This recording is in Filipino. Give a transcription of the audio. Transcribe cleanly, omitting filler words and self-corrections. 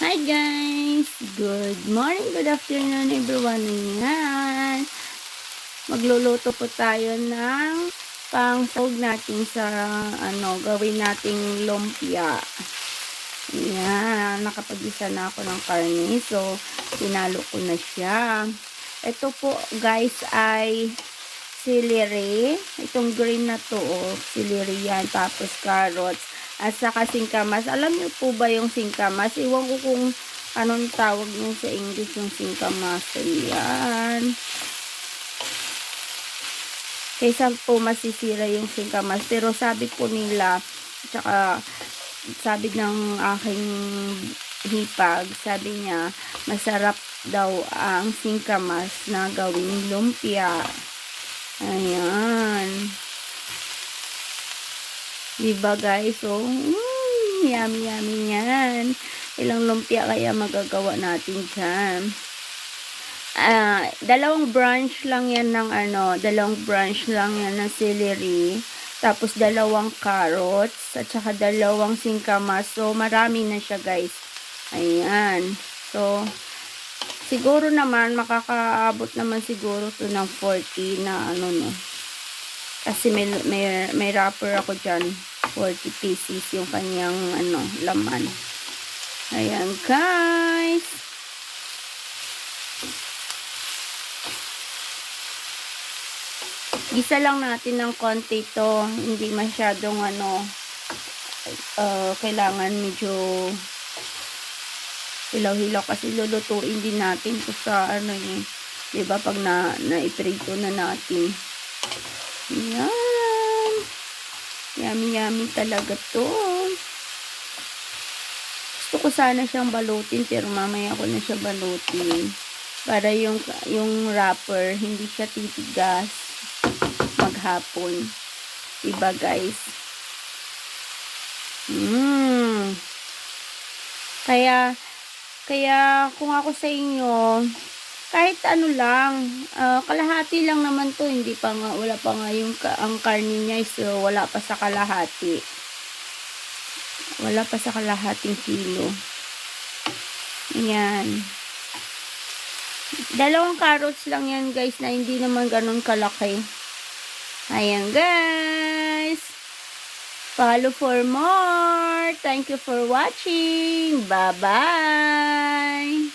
Hi guys! Good morning, good afternoon everyone. Ayan. Magluluto po tayo ng pangsahog natin sa gawin nating lumpia. Ayan, nakapag-isa na ako ng karne. So, tinalo ko na siya. Ito po guys ay celery. Itong green na to, celery yan. Tapos carrots. At saka singkamas. Alam niyo po ba yung singkamas? Iwan ko kung anong tawag niyo sa English yung singkamas. Ayan. Kaysa po masisira yung singkamas. Pero sabi po nila, tsaka sabi ng aking hipag, sabi niya, masarap daw ang singkamas na gawing lumpia. Ayan. Diba guys? So, yummy yummy yan. Ilang lumpia kaya magagawa natin dyan. Dalawang branch lang yan ng dalawang branch lang yan ng celery. Tapos dalawang carrots at saka dalawang singkamas. So, marami na siya guys. Ayan. So, siguro naman, makakaabot naman siguro to ng 40 na Kasi may wrapper ako dyan. 40 pieces yung kanyang laman. Ayan guys. Gisa lang natin ng konti to. Hindi masyadong kailangan medyo hilaw-hilaw kasi lulutuin din natin to sa diba pag naiprito na natin. Ayan. Yummy yummy talaga to. Gusto ko sana siyang balutin pero mamaya ko na siya balutin. Para yung wrapper hindi siya titigas maghapon. Diba guys? Kaya kung ako sa inyo, kahit lang, kalahati lang naman to, wala pa nga ang karne niya, so wala pa sa kalahati. Wala pa sa kalahating kilo. Ayan. Dalawang carrots lang yan guys na hindi naman ganun kalaki. Ayan guys. Follow for more. Thank you for watching. Bye-bye.